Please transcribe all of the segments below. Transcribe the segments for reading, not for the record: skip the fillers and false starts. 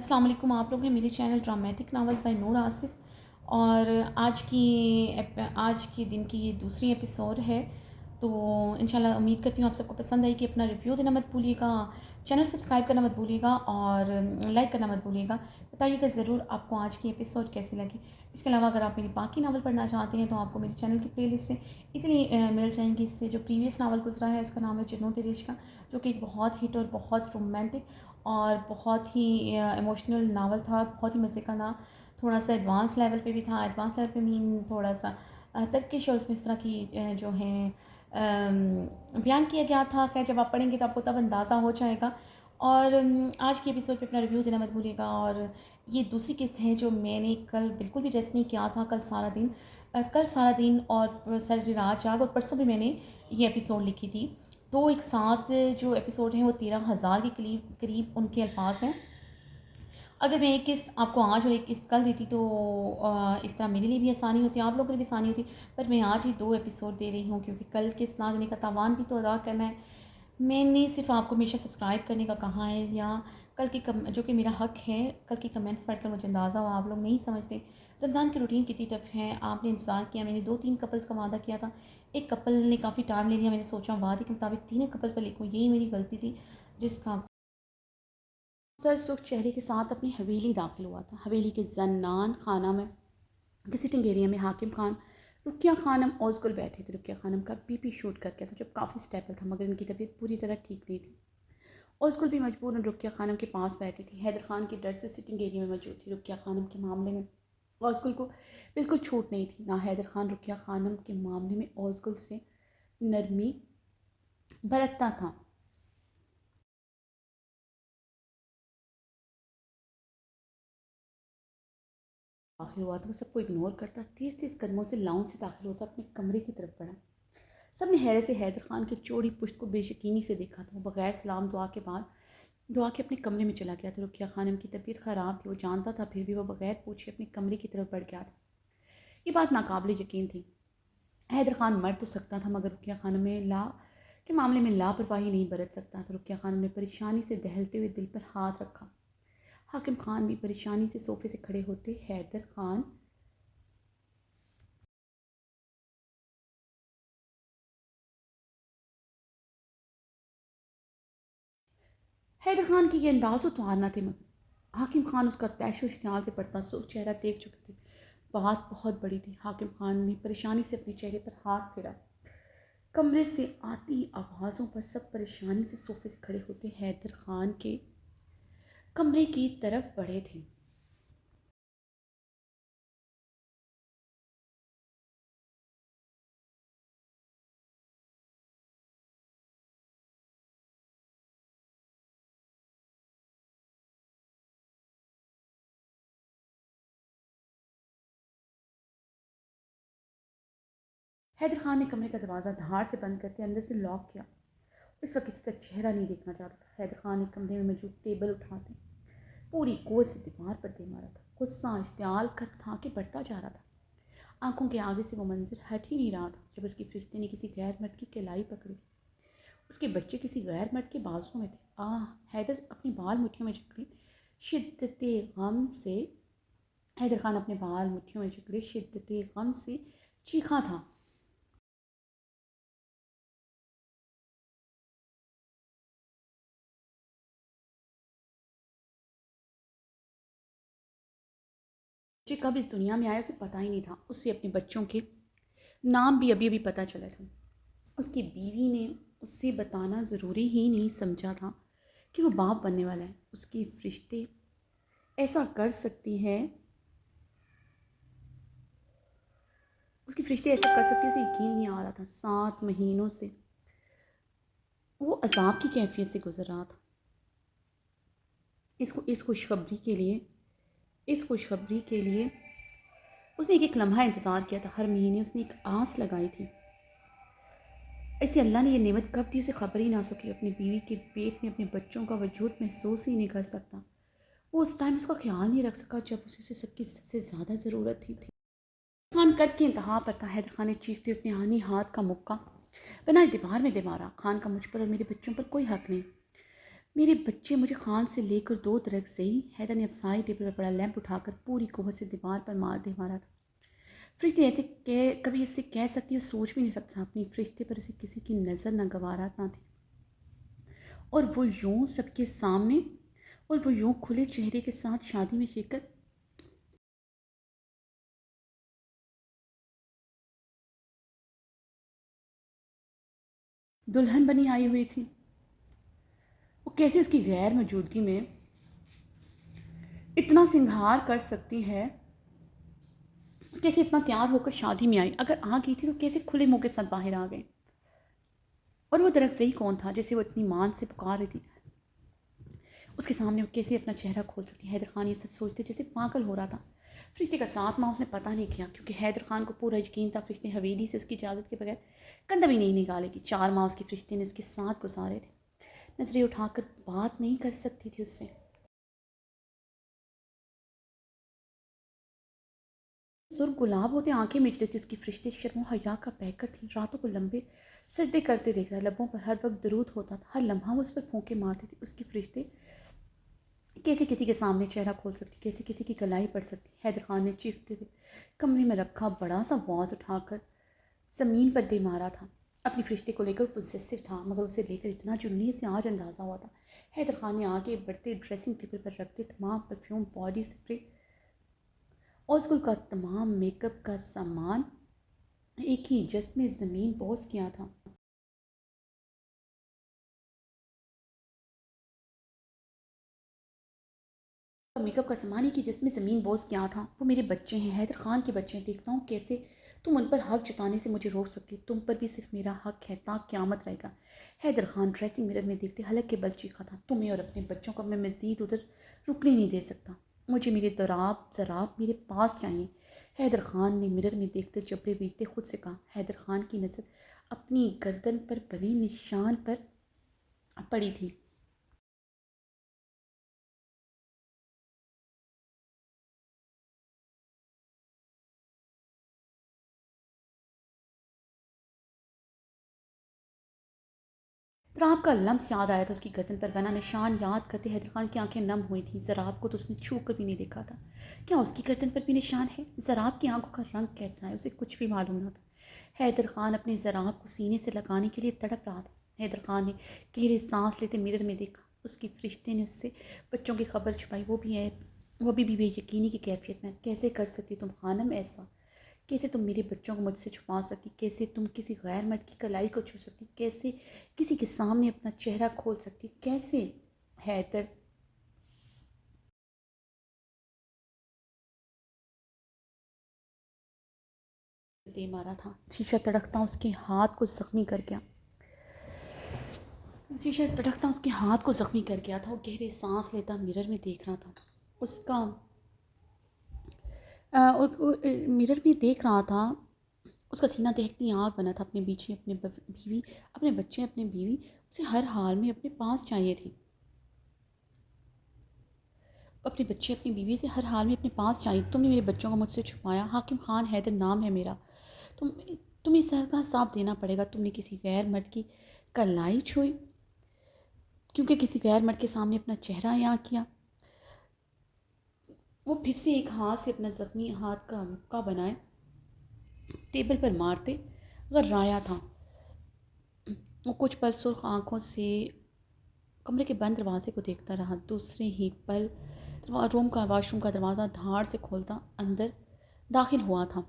अस्सलाम वालेकुम। आप लोग हैं मेरे चैनल ड्रामेटिक नावल्स बाय नूर आसिफ और आज के दिन की ये दूसरी एपिसोड है। तो इंशाल्लाह उम्मीद करती हूँ आप सबको पसंद आएगी। अपना रिव्यू देना मत भूलिएगा, चैनल सब्सक्राइब करना मत भूलिएगा और लाइक करना मत भूलिएगा। बताइएगा ज़रूर आपको आज की एपिसोड कैसी लगी। इसके अलावा अगर आप मेरी बाकी नावल पढ़ना चाहते हैं तो आपको मेरे चैनल की प्लेलिस्ट से इजीली मिल जाएंगी। इससे जो प्रीवियस नावल गुजरा है उसका नाम है जिन्नो तेरे इश्क का, जो कि एक बहुत हिट और बहुत रोमांटिक और बहुत ही इमोशनल नावल था। बहुत ही मज़े का ना, थोड़ा सा एडवांस लेवल पे भी था। एडवांस लेवल पे मीन थोड़ा सा तर्किश और उसमें इस तरह की जो है बयान किया गया था। खैर जब आप पढ़ेंगे तो आपको तब अंदाज़ा हो जाएगा। और आज के एपिसोड पे अपना रिव्यू देना मत भूलिएगा। और ये दूसरी किस्त है जो मैंने कल बिल्कुल भी रेस्ट नहीं किया था। कल सारा दिन और सारी रात जाग और परसों भी मैंने ये एपिसोड लिखी थी। तो एक साथ जो एपिसोड हैं वो 13,000 के करीब करीब उनके अल्फाज हैं। अगर मैं एक किस्त आपको आज और एक किस्त कल देती तो इस तरह मेरे लिए भी आसानी होती, आप लोगों के लिए भी आसानी होती। पर मैं आज ही 2 एपिसोड दे रही हूँ क्योंकि कल किस्त ना देने का तावान भी तो अदा करना है। मैंने सिर्फ आपको हमेशा सब्सक्राइब करने का कहा है, या कल की जो कि मेरा हक है। कल के कमेंट्स पढ़कर मुझे अंदाज़ा हुआ आप लोग नहीं समझते रमज़ान की रूटीन कितनी टफ है। आपने इंतज़ार किया, मैंने 2-3 कपल्स का वादा किया था। एक कपल ने काफ़ी टाइम ले लिया। मैंने सोचा वादे के मुताबिक 3 कपल्स पर लिखूँ, यही मेरी गलती थी। जिसका सर सुख चेहरे के साथ अपनी हवेली दाखिल हुआ था। हवेली के जन्नान खाना में के सिटिंग एरिया में हाकिम खान, रुकिया खानम ओज़गुल बैठे थे। रुकिया खानम का बीपी शूट कर गया था जो काफ़ी स्टेबल था, मगर इनकी तबीयत पूरी तरह ठीक नहीं थी। ओज़गुल भी मजबूरन रुकिया खानम के पास बैठी थी। हैदर खान के डर से सिटिंग एरिया में मौजूद थी। रुकिया खानम के मामले में ओज़गुल को बिल्कुल छूट नहीं थी। ना हैदर खान रुकिया खानम के मामले में ओज़गुल से नरमी बरतता था। दाखिल हुआ था वो सबको इग्नोर करता, तेज़ तेज़ कदमों से लाउंज से दाखिल होता, अपने कमरे की तरफ बढ़ा। सब ने हैरत से हैदर खान की चौड़ी पुश्त को बेयकीनी से देखा था। वो बगैर सलाम दुआ के अपने कमरे में चला गया था। रुकिया खानम की तबीयत ख़राब थी, वो जानता था, फिर भी वो बगैर पूछे अपने कमरे की तरफ बढ़ गया था। ये बात नाकाबिल यकीन थी। हैदर खान मर तो सकता था मगर रुकिया खानम में ला के मामले में लापरवाही नहीं बरत सकता था। रुकिया खानम ने परेशानी से दहलते हुए दिल पर हाथ रखा। हाकिम खान भी परेशानी से सोफे से खड़े होते। हैदर खान की ये अंदाज़ उतार ना थे, मगर हाकिम खान उसका तैशो इश्तियाल से पड़ता सुख चेहरा देख चुके थे। बात बहुत बड़ी थी। हाकिम खान ने परेशानी से अपने चेहरे पर हाथ फेरा। कमरे से आती आवाज़ों पर सब परेशानी से सोफे से खड़े होते हैदर खान के कमरे की तरफ बढ़े थे। हैदर खान ने कमरे का दरवाज़ा धार से बंद करके अंदर से लॉक किया। इस वक्त किसी का चेहरा नहीं देखना चाहता था। हैदर खान ने कमरे में मौजूद टेबल उठाते पूरी गोद से दीवार पर दे मारा था। गुस्सा इश्तियाल कर था कि बढ़ता जा रहा था। आंखों के आगे से वो मंजर हट ही नहीं रहा था जब उसकी फरिश्ते ने किसी गैर मर्द की कलाई पकड़ी थी। उसके बच्चे किसी गैर मर्द के बाजुओं में थे। हैदर अपनी बाल मुट्ठियों में जकड़े शिद्दत गम से हैदर खान अपने बाल मुट्ठियों में जकड़े शिद्दत गम से चीखा था। बच्चे कब इस दुनिया में आए उसे पता ही नहीं था। उसे अपने बच्चों के नाम भी अभी अभी पता चला था। उसकी बीवी ने उससे बताना ज़रूरी ही नहीं समझा था कि वो बाप बनने वाला है। उसकी फरिश्ते ऐसा कर सकती है उसकी फरिश्ते ऐसा कर सकती है, उसे यकीन नहीं आ रहा था। 7 महीनों से वो अजाब की कैफियत से गुजर रहा था। इसको इस खुशखबरी के लिए उसने एक एक लम्हा इंतज़ार किया था। हर महीने उसने एक आस लगाई थी। ऐसे अल्लाह ने यह नेमत कब दी उसे खबर ही ना सकी। अपनी बीवी के पेट में अपने बच्चों का वजूद महसूस ही नहीं कर सकता। वो उस टाइम उसका ख्याल नहीं रख सका जब उसे सबकी सबसे ज़्यादा ज़रूरत थी। खान कद के इंतहा पर था। हैदर खान ने चीखते हुए अपने आनी हाथ का मुक्का बनाए दीवार में दे मारा। खान का मुझ पर और मेरे बच्चों पर कोई हक नहीं। मेरे बच्चे मुझे कान से लेकर दो तरफ से ही। हैदर ने अब साई टेबल पर पड़ा लैंप उठाकर पूरी कुव्वत से दीवार पर मारा था। फरिश्ते ऐसे कह कभी इससे कह सकती है, सोच भी नहीं सकता। अपनी फरिश्ते पर उसे किसी की नज़र न गवारा ना थी। और वो यूं सबके सामने और वो यूं खुले चेहरे के साथ शादी में शिरकत। दुल्हन बनी आई हुई थी। वो कैसे उसकी गैर मौजूदगी में इतना सिंगार कर सकती है, कैसे इतना तैयार होकर शादी में आई। अगर आ गई थी तो कैसे खुले मुंह के साथ बाहर आ गए। और वो दरअसल सही कौन था जिसे वो इतनी मान से पुकार रही थी। उसके सामने वो कैसे अपना चेहरा खोल सकती। हैदर खान ये सब सोचते जैसे पागल हो रहा था। फरिश्ते का 7 माह उसने पता नहीं किया, क्योंकि हैदर खान को पूरा यकीन था फरिश्ते हवेली से उसकी इजाज़त के बगैर कंधा भी नहीं निकालेगी। 4 माह उसकी फरिश्ते ने उसके साथ गुजारे थे। नजरें उठाकर बात नहीं कर सकती थी उससे। सुर गुलाब होते आंखें मीच लेती उसकी। फरिश्ते शर्मो हया का पैकर थी। रातों को लंबे सजदे करते देखता, लबों पर हर वक्त दरूद होता था। हर लम्हा वो उस पर फूंके मारती थी। उसकी फरिश्ते कैसे किसी के सामने चेहरा खोल सकती, कैसे किसी की कलाई पड़ सकती। हैदर खान ने चीखते हुए कमरे में रखा बड़ा सा वाज उठाकर ज़मीन पर दे मारा था। अपनी फरिश्ते को लेकर पोसेसिव था, मगर उसे लेकर इतना जुनूनी से आज अंदाज़ा हुआ था। हैदर खान ने आगे बढ़ते ड्रेसिंग टेबल पर रखते तमाम परफ्यूम, बॉडी स्प्रे और स्कूल का तमाम मेकअप का सामान एक ही जस्त में ज़मीन बोस किया था। मेकअप का सामान ही कि जिसमें ज़मीन बोस क्या था। वो मेरे बच्चे हैं, हैदर खान के बच्चे हैं। देखता हूँ कैसे तुम उन पर हक जताने से मुझे रोक सकती। तुम पर भी सिर्फ मेरा हक है, ता क़यामत रहेगा। हैदर खान ड्रेसिंग मिरर में देखते हलक के बल चीखा था। तुम्हें और अपने बच्चों को मैं मज़ीद उधर रुकने नहीं दे सकता। मुझे मेरे दराब ज़राब मेरे पास चाहिए। हैदर खान ने मिरर में देखते जबड़े बीतते खुद से कहा। हैदर खान की नज़र अपनी गर्दन पर बने निशान पर पड़ी थी। ज़राब का लम्स याद आया था। उसकी गर्दन पर बना निशान याद करते हैदर खान की आंखें नम हुई थीं। ज़राब को तो उसने छू कर भी नहीं देखा था। क्या उसकी गर्दन पर भी निशान है? ज़राब की आंखों का रंग कैसा है, उसे कुछ भी मालूम न था। हैदर खान अपने ज़राब को सीने से लगाने के लिए तड़प रहा था। हैदर खान ने गहरी सांस लेते मिरर में देखा। उसकी फरिश्ते ने उससे बच्चों की खबर छुपाई। वो भी बेयकीनी की कैफियत में। कैसे कर सकती तुम खानम ऐसा? कैसे तुम मेरे बच्चों को मुझसे छुपा सकती? कैसे तुम किसी गैर मर्द की कलाई को छू सकती? कैसे किसी के सामने अपना चेहरा खोल सकती? कैसे? हैदर दे मारा था। शीशा तड़कता उसके हाथ को जख्मी कर गया। शीशा तड़कता उसके हाथ को जख्मी कर गया था। वो गहरे सांस लेता मिरर में देख रहा था। उसका मिरर में देख रहा था। उसका सीना देखती आग बना था। अपने पीछे अपने बीवी, अपने बच्चे, अपनी बीवी उसे हर हाल में अपने पास चाहिए थी। अपने बच्चे, अपनी बीवी से हर हाल में अपने पास चाहिए। तुमने मेरे बच्चों को मुझसे छुपाया। हाकिम खान हैदर नाम है मेरा। तुम तुम्हें इस का हिसाब देना पड़ेगा। तुमने किसी गैर मर्द की कलाई छुई, क्योंकि किसी गैर मर्द के सामने अपना चेहरा यहाँ किया। वो फिर से एक हाथ से अपना ज़ख्मी हाथ का मुक्का बनाए टेबल पर मारते अगर राया था। वो कुछ पल सुर्ख आंखों से कमरे के बंद दरवाजे को देखता रहा। दूसरे ही पल रूम का वॉशरूम का दरवाज़ा धाड़ से खोलता अंदर दाखिल हुआ था।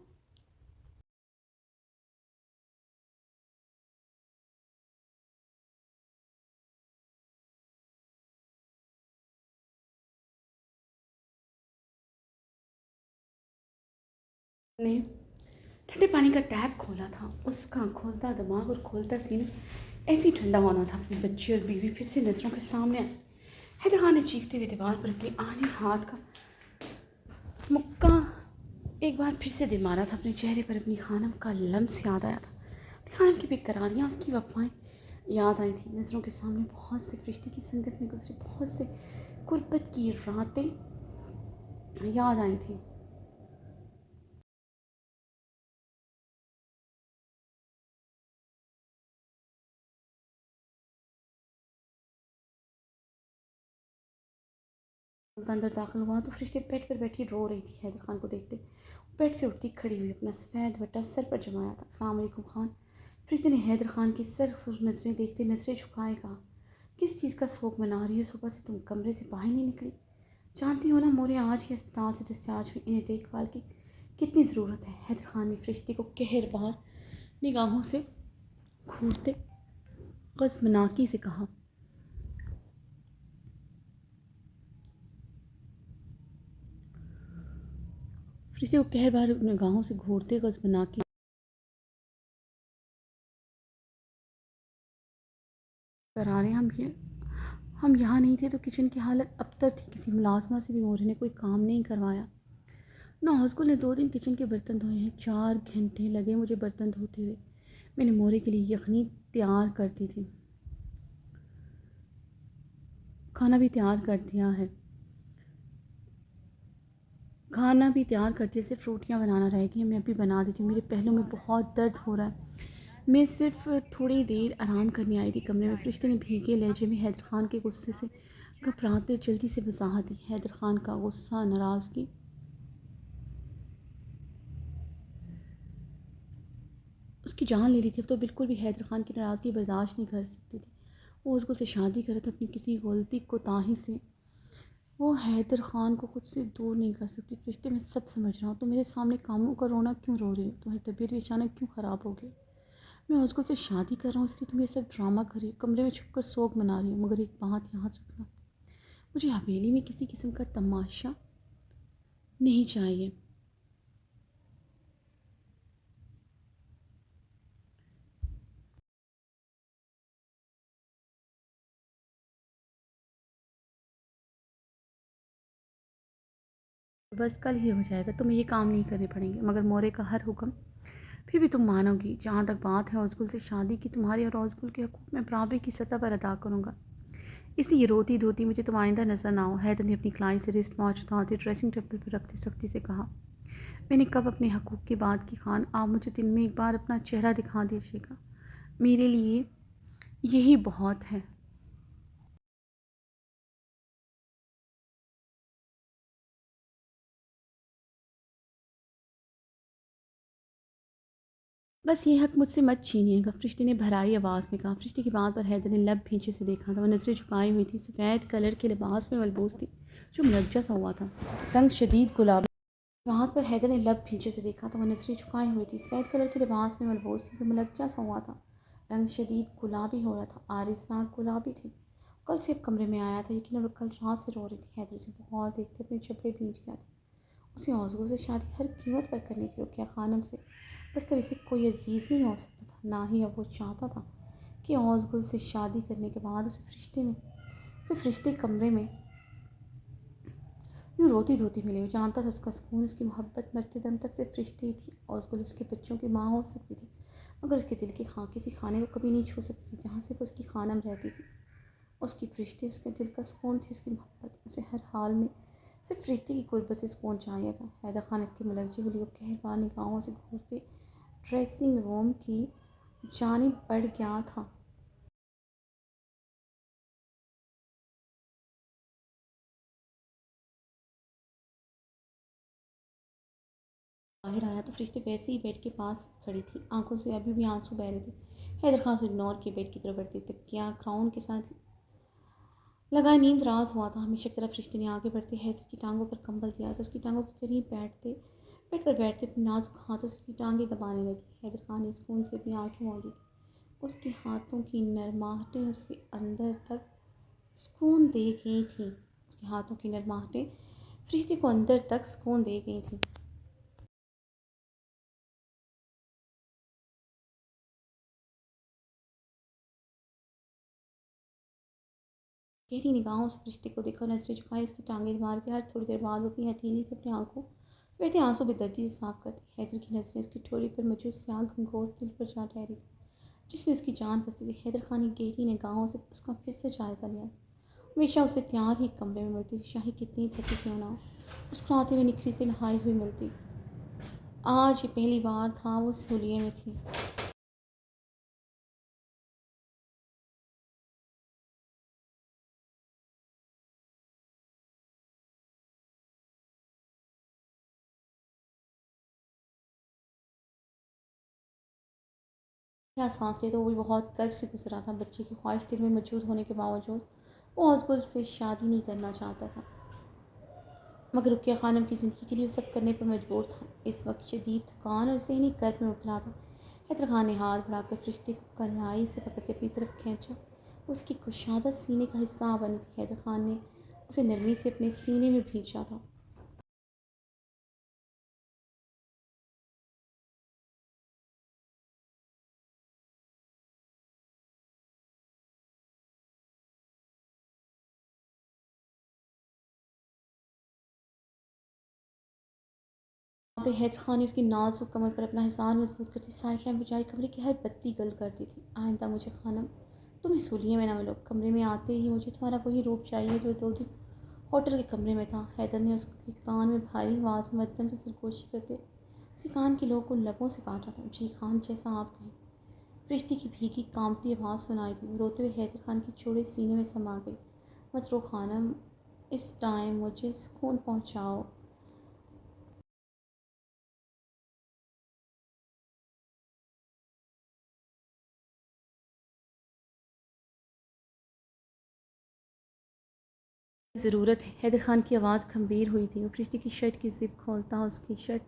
ने ठंडे पानी का टैप खोला था। उसका खोलता दिमाग और खोलता सीना ऐसे ही ठंडा होना था। अपने बच्चे और बीवी फिर से नज़रों के सामने आए। हैदर खान ने चीखते हुए दीवार पर अपने आने हाथ का मुक्का एक बार फिर से दिल मारा था। अपने चेहरे पर अपनी खानम का लम्स याद आया था। अपनी खानम की बेकरारियाँ, उसकी वफ़ाएं याद आई थी। नज़रों के सामने बहुत से फरिश्ते की संगत में गुजरी बहुत से गुर्बत की रातें याद आई थी। अंदर दाखिल हुआ तो फरिश्ते बेड पर बैठी रो रही थी। हैदर खान को देखते बेड से उठती खड़ी हुई अपना सफ़ेद दुपट्टा सर पर जमाया था। अस्सलाम वालेकुम खान। फरिश्ते ने हैदर खान की सर सुर नज़रें देखते नज़रें झुकाए कहा, किस चीज़ का शोक मना रही हो? सुबह से तुम कमरे से बाहर नहीं निकली। जानती हो ना मोरे आज ही अस्पताल से डिस्चार्ज हुई, इन्हें देखभाल की कितनी ज़रूरत है। हैदर खान ने फरिश्ते को कहर बार निगाहों से घूरते ग़ज़्बनाकी से कहा। फरिश्ते को कहर बार निगाहों से घूरते ग़ज़्बनाकी करारे हम यहाँ नहीं थे तो किचन की हालत अबतर थी। किसी मुलाजमा से भी मोरे ने कोई काम नहीं करवाया। नौज़गुल ने 2 दिन किचन के बर्तन धोए हैं। 4 घंटे लगे मुझे बर्तन धोते हुए। मैंने मोरे के लिए यखनी तैयार कर दी थी, खाना भी तैयार कर दिया है, खाना भी तैयार कर दिया, सिर्फ रोटियां बनाना रह गई हैं। मैं अभी बना देती हूँ। मेरे पहलू में बहुत दर्द हो रहा है। मैं सिर्फ थोड़ी देर आराम करने आई थी कमरे में। फरिश्ते ने भीगे लहजे में हैदर खान के गुस्से से घबराते जल्दी से वजाहत दी। हैदर खान का गुस्सा नाराज़गी उसकी जान ले रही थी। अब तो बिल्कुल भी हैदर खान की नाराज़गी बर्दाश्त नहीं कर सकती थी। वो उसको से शादी करे था अपनी किसी गलती कोताही से। वो हैदर खान को खुद से दूर नहीं कर सकती। फरिश्ते मैं सब समझ रहा हूँ। तो मेरे सामने कामों का रोना क्यों रो रही हो? तुम्हारी तबीयत भी अचानक क्यों ख़राब हो गई? मैं उसको से शादी कर रहा हूँ इसलिए तुम ये सब ड्रामा कर रही हो, कमरे में छुप कर सोग मना रही हो। मगर एक बात याद रखना, मुझे हवेली में किसी किस्म का तमाशा नहीं चाहिए। बस कल ही हो जाएगा, तुम्हें ये काम नहीं करने पड़ेंगे। मगर मोरे का हर हुक्म फिर भी तुम मानोगी। जहाँ तक बात है औज़गुल से शादी की, तुम्हारे और औज़गुल के हकूक़ मैं बराबरी की सतह पर अदा करूँगा। इसलिए रोती धोती मुझे तुम आइंदा नज़र ना हो। हैदर ने अपनी कलाई से रिस्ट वॉच उतारते ड्रेसिंग टेबल पर रखते सख्ती से कहा, मैंने कब अपने हकूक़ की बात की खान? आप मुझे दिन में एक बार अपना चेहरा दिखा दीजिएगा, मेरे लिए यही बहुत है। बस ये हक मुझसे मत छीनिएगा, फरिश्ते ने भराई आवाज़ में कहा। फरिश्ते की बात पर हैदर ने लब भींचे से देखा था। वह नज़रें झुकाई हुई थी, सफ़ेद कलर के लिबास में मलबूस थी जो मुनज्जा सा हुआ था, रंग शदीद गुलाबी। बात पर हैदर ने लब भींचे से देखा था। वह नज़रें झुकाई हुई थी, सफ़ेद कलर के लिबास में मलबूस थी जो मुनज्जा सा हुआ था, रंग शदीद गुलाबी हो रहा था, आरिज़नाक गुलाबी थी। कल से अब कमरे में आया था, यकीन, और कल रात से रो रही थी। हैदर उसे बहुत देखते अपने जबड़े भींच गया था। उसे औज़गुल से शादी हर कीमत पर करनी थी। रुकिया खानम से बढ़कर इसे कोई अजीज़ नहीं हो सकता था। ना ही अब वो चाहता था कि औज़गुल से शादी करने के बाद उसे फरिश्ते कमरे में यूँ रोती धोती मिले। वो जानता था उसका सुकून, उसकी मोहब्बत मरते दम तक सिर्फ फरिश्ते ही थी। औज़गुल उसके बच्चों की माँ हो सकती थी, मगर उसके दिल के किसी खाने को कभी नहीं छू सकती थी जहाँ सिर्फ उसकी खानम रहती थी। उसकी फरिश्ते उसके दिल का सुकून थी, उसकी मोहब्बत। उसे हर हाल में सिर्फ फरिश्ते की गुर्बत से सुकून चाहिए था। हैदर खान इसकी मुलझी हुई को कहरबान निगाहों से घूरते ड्रेसिंग रूम की जानिब बढ़ गया था। बाहर आया तो फरिश्ते वैसे ही बेड के पास खड़ी थी, आंखों से अभी भी आंसू बह रहे थे। हैदर खान से इग्नोर किए बेड की तरफ बढ़ती तकिया क्राउन के साथ लगाए नींद राज हुआ था। हमेशा की तरफ फरिश्ते ने आगे बढ़ते हैदर की टांगों पर कंबल दिया तो उसकी टांगों के करीब बेड पर बैठते अपने नाजुक हाथों से उसकी टांगें दबाने लगी। हैदर खान ने सुकून से अपनी आंखें मोड़ी। उसके हाथों की नरमाहटें उसे अंदर तक सुकून दे गई थी। उसके हाथों की नरमाहटें फरिश्ते को अंदर तक सुकून दे गई थी। गहरी निगाहों से फरिश्ते को देखा, नजरें झुकाई, उसकी टांगें मार के हर थोड़ी देर बाद वो अपनी हथेली से अपनी आंखों से बहते आंसू बेदर्दी से साफ करती। हैदर की नजरें उसकी ठोड़ी पर मुझे स्याह घंघोर दिल पर जा ठहरी थी जिसमें उसकी जान फंसी थी। हैदर खान ने गहरी निगाहों से उसका फिर से जायज़ा लिया। हमेशा उसे तैयार ही कमरे में मिलती थी, चाहे कितनी थकी क्यों ना हो। मुस्कुराते हुए निखरी से नहाई हुई मिलती। आज ये पहली बार था वो सहूलिये में थी। मेरा सांस ले तो वो भी बहुत कर्ब से गुजरा था। बच्चे की ख्वाहिश दिल में मौजूद होने के बावजूद वो असगुल से शादी नहीं करना चाहता था, मगर रुकिया खानम की ज़िंदगी के लिए वो सब करने पर मजबूर था। इस वक्त शदीद थकान और ज़हनी कर्ब में उतरा था। हैदर खान ने हाथ बढ़ाकर फरिश्ते को कलाई से पकड़ते अपनी तरफ खींचा। उसकी कुशादा सीने का हिस्सा बनी थी। हैदर खान ने उसे नरमी से अपने सीने में भींचा था। तो हैदर खान ने उसकी नाजुक कमर पर अपना हिसान मजबूत करती साइकियाँ बजाई कमरे की हर बत्ती गल कर दी थी। आइंदा मुझे खानम तुम इस हुलिये में ना मिलो। कमरे में आते ही मुझे तुम्हारा वही रूप चाहिए जो 2 दिन होटल के कमरे में था। हैदर ने उसके कान में भारी आवाज़ में मध्यम से सरगोशी करते उसके कान के लोग को लबों से काटा था। जी खान, जैसा आप कहें। फरिश्ते की भीगी कामती आवाज़ सुनाई दी। रोते हुए हैदर खान के चौड़े सीने में समा गई। मत रो खानम, इस टाइम मुझे सुकून पहुँचाओ। ज़रूरत है। हैदर खान की आवाज़ गंभीर हुई थी। वो फरिश्ते की शर्ट की ज़िप खोलता, उसकी शर्ट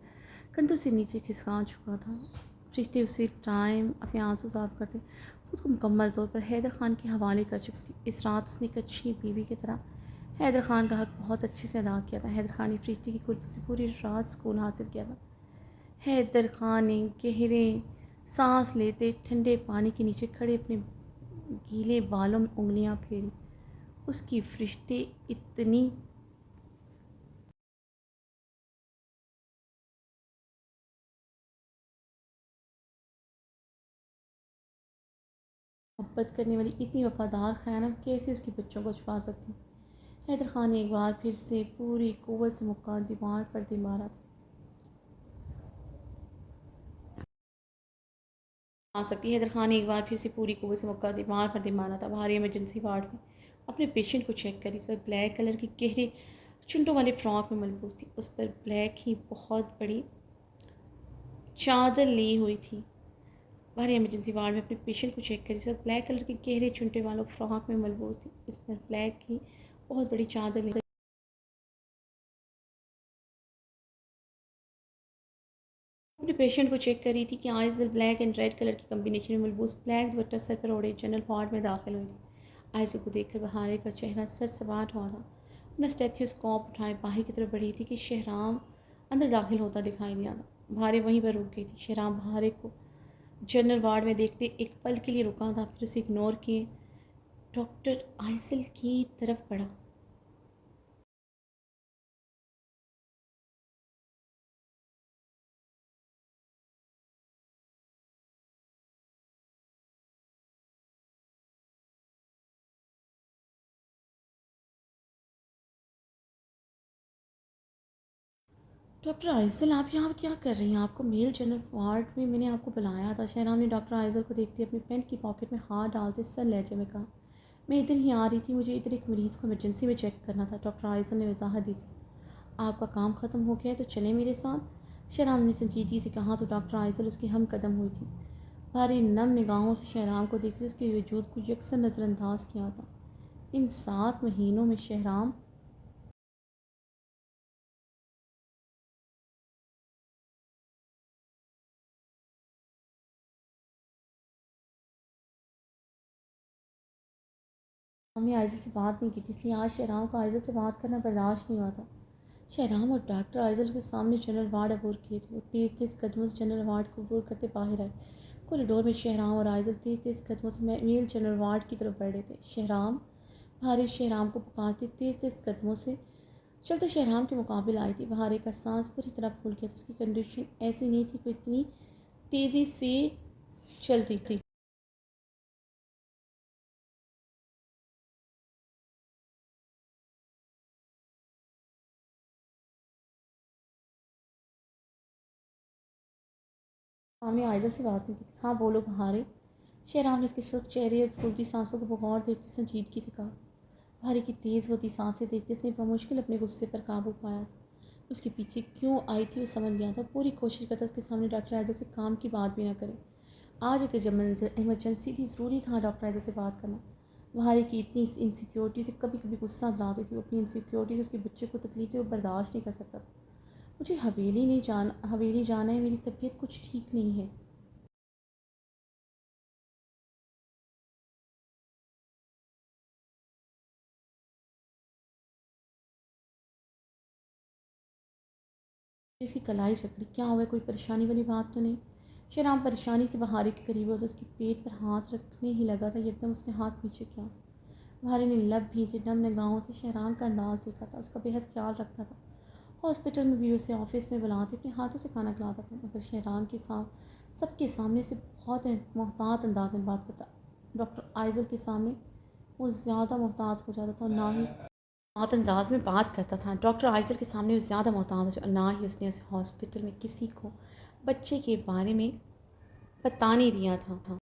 कंधों से नीचे खिसका चुका था। फरिश्ते उसी टाइम अपने आंसू साफ करते खुद को मुकम्मल तौर पर हैदर खान के हवाले कर चुकी थी। इस रात उसने एक अच्छी बीवी की तरह हैदर खान का हक बहुत अच्छे से अदा किया था। हैदर खान ने फरिश्ते की कुल्फ़ी से पूरी रात सुकून हासिल किया था। हैदर खान ने गहरे सांस लेते ठंडे पानी के नीचे खड़े अपने गीले बालों में उंगलियां फेरी। उसकी फरिश्ते इतनी मोहब्बत करने वाली, इतनी वफादार ख़यानत कैसे उसके बच्चों को छुपा सकती। हैदर खान ने एक बार फिर से पूरी कुव्वत से मुक्का दीवार पर दे मारा था। आ सकती हैदर खान ने एक बार फिर से पूरी कुव्वत से मुक्का दीवार पर दे मारा था। बाहर इमरजेंसी वार्ड में अपने पेशेंट को चेक करी। इस पर ब्लैक कलर की गहरे चुंटों वाले फ्रॉक में मलबूस थी। उस पर ब्लैक ही बहुत बड़ी चादर ली हुई थी। बाहर इमरजेंसी वार्ड में अपने पेशेंट को चेक करी। इस पर ब्लैक कलर के गहरे चुंटे वालों फ्रॉक में मलबूस थी। इस पर ब्लैक की बहुत बड़ी चादर ली। अपने पेशेंट को चेक करी थी कि आइज़ल ब्लैक एंड रेड कलर की कम्बिनेशन में मलबूस ब्लैक दुपट्टा सर पर ओढ़े जनरल वार्ड में दाखिल हुई थी। आइज़ल को देखकर बहारे का चेहरा सर सवार हुआ था। अपना स्टेथियोस्कोप उठाए बाहर की तरफ बढ़ी थी कि शहराम अंदर दाखिल होता दिखाई दिया था। भारे वहीं पर रुक गई थी। शहराम भारे को जनरल वार्ड में देखते एक पल के लिए रुका था, फिर उसे इग्नोर किए डॉक्टर आइज़ल की तरफ बढ़ा। डॉक्टर आइज़ल, आप यहाँ क्या कर रही हैं? आपको मेल जनरल वार्ड में मैंने आपको बुलाया था। शहनाम ने डॉक्टर आइज़ल को देखते अपनी पेंट की पॉकेट में हाथ डालते सर लहजे में कहा। मैं इधर ही आ रही थी, मुझे इधर एक मरीज़ को इमरजेंसी में चेक करना था। डॉक्टर आइज़ल ने वजाहत दी थी। आपका काम ख़त्म हो गया है तो चलें मेरे साथ। शहनाम ने संजीदगी से कहा तो डॉक्टर आइज़ल उसकी हम कदम हुई थी। भारी नम निगाहों से शहराम को देखते उसके वजूद को यकसन नज़रअंदाज किया था। इन 7 महीनों में शहराम हमने आइज़ल से बात नहीं की थी, इसलिए आज शहराम को आइज़ल से बात करना बर्दाश्त नहीं हुआ था। शहराम और डॉक्टर आइज़ल के सामने जनरल वार्ड अबूर किए थे। वो तेज़ तेज़ कदमों से जनरल वार्ड को अबूर करते बाहर आए। कॉरिडोर में शहराम और आइज़ल तेज़ तेज़ कदमों से मेल जनरल वार्ड की तरफ बढ़ रहे थे। शहराम बहारे शहराम को पुकारते तेज़ तेज़ कदमों से चलते शहराम के मुकाबले आई थी। बहारे का सांस पूरी तरह फूल गया था। उसकी कंडीशन ऐसी नहीं थी, कोई इतनी तेज़ी से चलती थी। सामने आइज़ल से बात नहीं की थी। हाँ बोलो बहारे। शहराम ने उसके सुर्ख चेहरे और फूलती सांसों को बगौर देखते संजीदगी से कहा। भारी की तेज़ होती सांसें देखते उसने बमुश्किल अपने गुस्से पर काबू पाया। उसके पीछे क्यों आई थी वो समझ गया था। पूरी कोशिश करता उसके सामने डॉक्टर आइज़ल से काम की बात भी ना करे। आज एक जब इमरजेंसी थी, ज़रूरी था डॉक्टर आयशा से बात करना। वहारी की इतनी इनसिक्योरिटी से कभी कभी गुस्सा दिलाती थी, वो अपनी इनसिक्योरिटी से उसके बच्चे को तकलीफ थी वो बर्दाश्त नहीं कर सकता था। मुझे हवेली जाना है, मेरी तबीयत कुछ ठीक नहीं है। इसकी कलाई चकड़ी, क्या हुआ है, कोई परेशानी वाली बात तो नहीं? शहराम परेशानी से बहारी के करीब हो तो उसके पेट पर हाथ रखने ही लगा था, एकदम उसने हाथ पीछे किया। बहारी ने लब भींचे नम निगाहों से शहराम का अंदाज देखा था, उसका बेहद ख्याल रखता था। हॉस्पिटल में भी उसे ऑफिस में बुलाते, अपने हाथों से खाना खिलाता था, मगर शहराम के साथ सबके सामने से बहुत मोहतात अंदाज में बात करता। डॉक्टर आइजल के सामने वो ज़्यादा मोहतात हो जाता था, ना ही बहुत अंदाज में बात करता था। डॉक्टर आइजल के सामने वो ज़्यादा मोहतात हो, ना ही उसने उस हॉस्पिटल में किसी को बच्चे के बारे में बताने दिया था।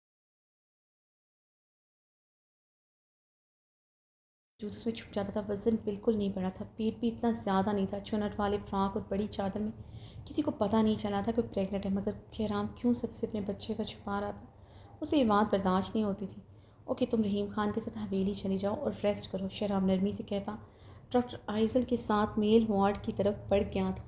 जो उसमें छुप जाता था, वज़न बिल्कुल नहीं बढ़ा था, पेट भी इतना ज़्यादा नहीं था। चुनट वाले फ्रॉक और बड़ी चादर में किसी को पता नहीं चला था कि वो प्रेग्नेंट है, मगर शहराम क्यों सबसे अपने बच्चे का छुपा रहा था? उसे ये बात बर्दाश्त नहीं होती थी। ओके, तुम रहीम खान के साथ हवेली चली जाओ और रेस्ट करो, शहराम नरमी से कहता। डॉक्टर आइजल के साथ मेल वार्ड की तरफ बढ़ गया था।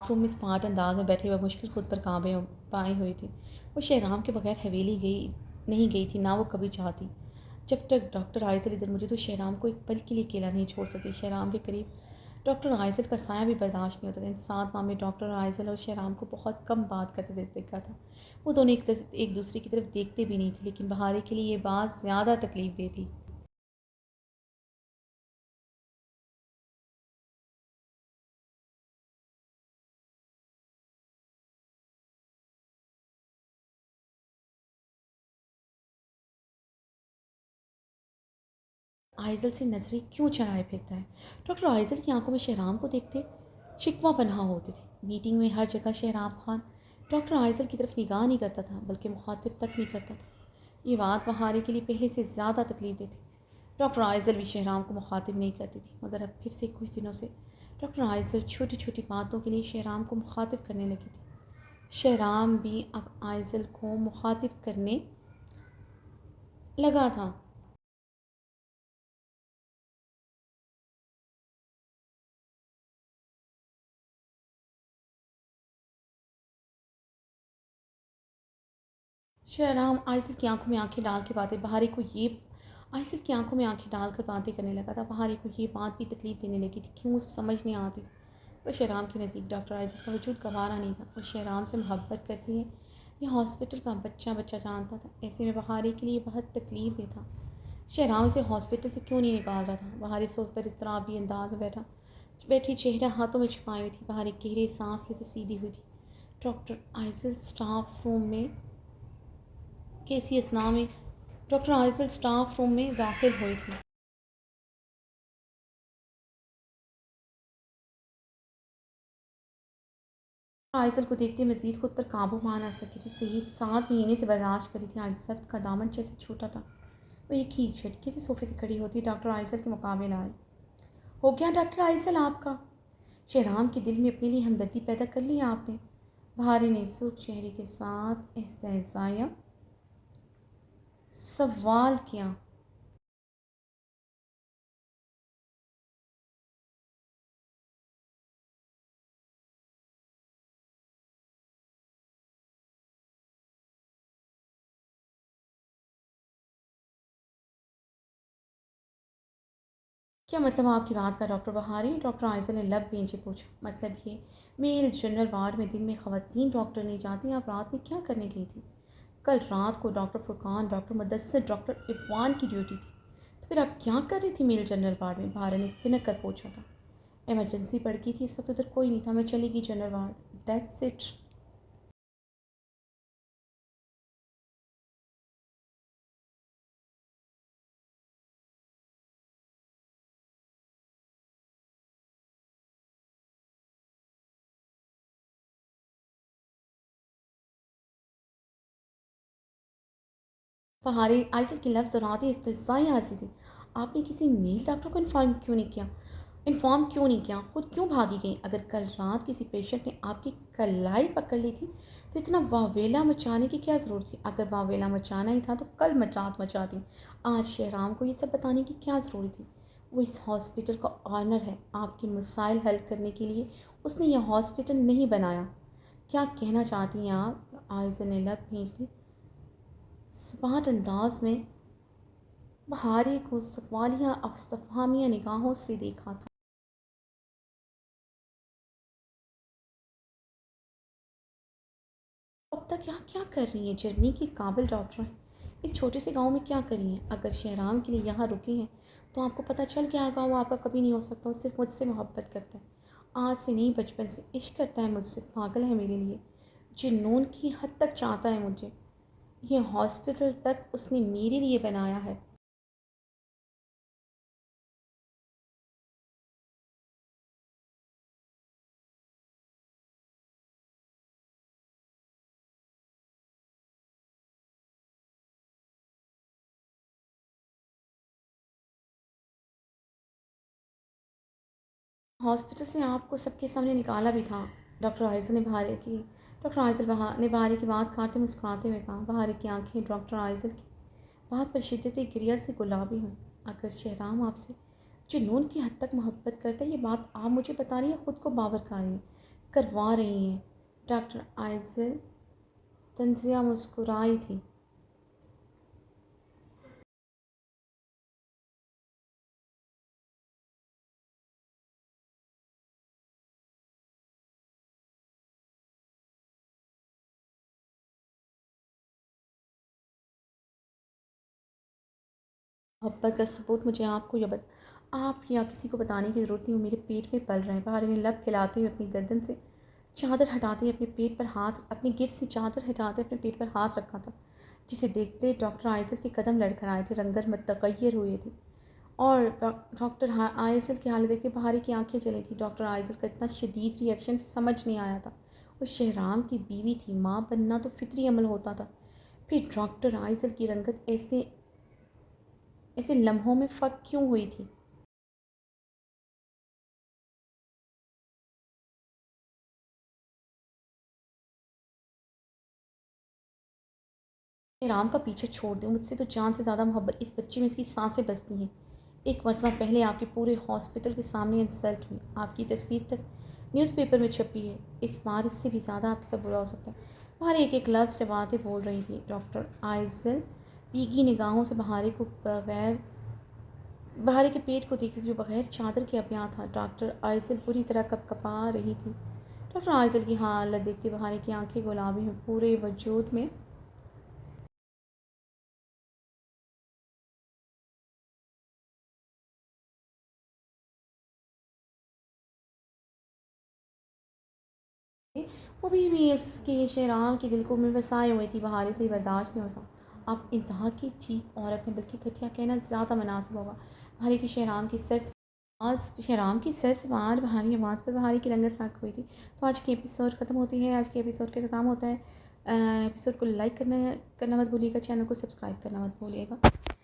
रूम में स्मार्ट अंदाज में बैठे हुए मुश्किल खुद पर काबे पाए हुई थी। वो शहराम के बगैर हवेली नहीं गई थी, ना वो कभी चाहती। जब तक डॉक्टर आइजल इधर मुझे तो शहराम को एक पल के लिए अकेला नहीं छोड़ सकती। शहराम के करीब डॉक्टर आइजल का साया भी बर्दाश्त नहीं होता था। इन 7 माह में डॉक्टर आइजल और शहराम को बहुत कम बात करते देखा था। वो दोनों एक दूसरे की तरफ देखते भी नहीं थे, लेकिन बहारी के लिए ये बात ज़्यादा तकलीफ दे थी। आइज़ल से नज़रें क्यों चढ़ाए फिरता है? डॉक्टर आइज़ल की आंखों में शहराम को देखते शिकवा पनहा होती थी। मीटिंग में हर जगह शहराम खान डॉक्टर आइज़ल की तरफ निगाह नहीं करता था, बल्कि मुखातिब तक नहीं करता था। ये बात बहारी के लिए पहले से ज़्यादा तकलीफ देती। डॉक्टर आइज़ल भी शहराम को मुखातिब नहीं करती थी, मगर अब फिर से कुछ दिनों से डॉक्टर आइज़ल छोटी छोटी बातों के लिए शहराम को मुखातिब करने लगी थी। शहराम भी अब आइज़ल को मुखातिब करने लगा था। शहनाम आयसर की आंखों में आंखें डाल के बातें बहारी को ये आयसर की आंखों में आंखें डालकर बातें करने लगा था। बहारी को ये बात भी तकलीफ देने लगी थी, क्यों उसे समझ नहीं आती थी। पर शहराम के नज़दीक डॉक्टर आयसर का वजूद गंवारा नहीं था। वो शहराम से मोहब्बत करती है, ये हॉस्पिटल का बच्चा बच्चा जानता था। ऐसे में बहारी के लिए बहुत तकलीफ देता। शहराम उसे हॉस्पिटल से क्यों नहीं निकाल रहा था? बहारी सोफ पर इस तरह भी अंदाज में बैठी चेहरा हाथों में छुपाई हुई थी। बहारी गहरे सांस लेते सीधी हुई थी। डॉक्टर आइजल स्टाफ रूम में कैसी असना में डॉक्टर आइजल स्टाफ रूम में दाखिल हुई थी। आइजल को देखते मजीद खुद पर काबू पा ना सकी थी। सही 7 महीने से बर्दाश्त करी थी, आज जब्त का दामन जैसे छोटा था। वो एक ही झटके से सोफे से खड़ी होती, डॉक्टर आइजल के मुकाबले आई। हो गया डॉक्टर आइजल आपका? शहराम के दिल में अपने लिए हमदर्दी पैदा कर ली आपने। भारी ने सुख चेहरे के साथ इस्तेज़ाया सवाल किया। क्या मतलब आपकी बात का डॉक्टर बहारी? डॉक्टर आइज़ल ने लब भींचे पूछा। मतलब ये, मेल जनरल वार्ड में दिन में ख़वातीन डॉक्टर नहीं जाती, आप रात में क्या करने गई थी? कल रात को doctor Furqan, doctor Mudassir, doctor Irfan की ड्यूटी थी। तो फिर आप क्या कर रही थी मेल जनरल वार्ड में? बहारा ने तिनक कर पूछा था। इमरजेंसी पड़ गई थी, इस वक्त उधर कोई नहीं था, मैं चली गई जनरल वार्ड, दैट्स इट। पहाड़ी आइसल के लफ्ज़ दोहराती इस्तहज़ाई हंसी थी। आपने किसी मेल डॉक्टर को इन्फॉर्म क्यों नहीं किया? खुद क्यों भागी गई? अगर कल रात किसी पेशेंट ने आपकी कलाई पकड़ ली थी तो इतना वावेला मचाने की क्या ज़रूरत थी? अगर वावेला मचाना ही था तो कल रात मचाती। आज शहराम को ये सब बताने की क्या ज़रूरत थी? वो इस हॉस्पिटल का ऑनर है। आपके मसाइल हल करने के लिए उसने यह हॉस्पिटल नहीं बनाया। क्या कहना चाहती हैं आप? आइज़ल ने लब खींच दी। स्मार्ट अंदाज में बहारी को सवालिया अफस्तफामिया निगाहों से देखा था। अब तक यहाँ क्या कर रही हैं? जर्मनी की काबिल डॉक्टर हैं। इस छोटे से गांव में क्या कर रही हैं? अगर शहराम के लिए यहाँ रुके हैं तो आपको पता चल गया होगा वो आपका कभी नहीं हो सकता। वो सिर्फ मुझसे मोहब्बत करता है। आज से नहीं, बचपन से इश्क करता है मुझसे। पागल है मेरे लिए। जुनून की हद तक चाहता है मुझे। ये हॉस्पिटल तक उसने मेरे लिए बनाया है। हॉस्पिटल से आपको सबके सामने निकाला भी था। डॉक्टर आइज़ल ने बहारे की डॉक्टर आइज़ल ने बहारे की बात काटते मुस्कुराते हुए कहा। बहारे की आंखें डॉक्टर आइज़ल की बात पर शिद्दत गिरिया से गुलाबी हुई। अगर शहराम आपसे जुनून की हद तक मोहब्बत करता है, ये बात आप मुझे बता रही हैं, खुद को बावर कर रही हैं, करवा रही हैं। डॉक्टर आइज़ल तंजिया मुस्कुराई थी। मोहब्बत का सबूत मुझे आप या किसी को बताने की ज़रूरत नहीं। वो मेरे पेट में पल रहे हैं। बहार ने लब फैलाते हुए अपनी गर्दन से चादर हटाते अपने पेट पर हाथ अपनी गिर से चादर हटाते अपने पेट पर हाथ रखा था, जिसे देखते डॉक्टर आइज़ल के कदम लड़खड़ आए थे, रंगत मतगय्यर हुए थे। और डॉक्टर आइज़ल की हालत देख के बहारी की आंखें चली थी। डॉक्टर आइज़ल का इतना शदीद रिएक्शन समझ नहीं आया था। वो शहराम की बीवी थी। माँ बनना तो फितरी अमल होता था। फिर डॉक्टर आइज़ल की रंगत ऐसे ऐसे लम्हों में फ़क क्यों हुई थी? राम का पीछे छोड़ दें, मुझसे तो जान से ज़्यादा मोहब्बत इस बच्चे में इसकी सांसें बसती हैं। एक मरतबा पहले आपके पूरे हॉस्पिटल के सामने इंसल्ट हुई। आपकी तस्वीर तक न्यूज़पेपर में छपी है। इस बार इससे भी ज़्यादा आपके साथ बुरा हो सकता है। बाहर एक एक लफ्ज़ चबाते बोल रही थी। डॉक्टर आइज़ल भीगी निगाहों से बहारे के पेट को देखी जो बगैर चादर के अब यहाँ था। डॉक्टर आइज़ल बुरी तरह कँपा रही थी। डॉक्टर आइज़ल की हालत देखते बहारे की आंखें गुलाबी हुई। पूरे वजूद में वो भी उसके शहराम के दिल को में बसाए हुए थी। बहारे से ही बर्दाश्त नहीं होता। आप इंतहा की चीप औरत हैं, बल्कि घटिया कहना ज़्यादा मुनासिब होगा। बहारी की शहराम की सर आवाज़ शहराम की सर से बाहर बहारी आवाज़ पर बहारी की रंगत फ़ाक हुई थी। तो आज की एपिसोड ख़त्म होती है। आज के एपिसोड का ख़त्म होता है। एपिसोड को लाइक करना करना मत भूलिएगा। चैनल को सब्सक्राइब करना मत भूलिएगा।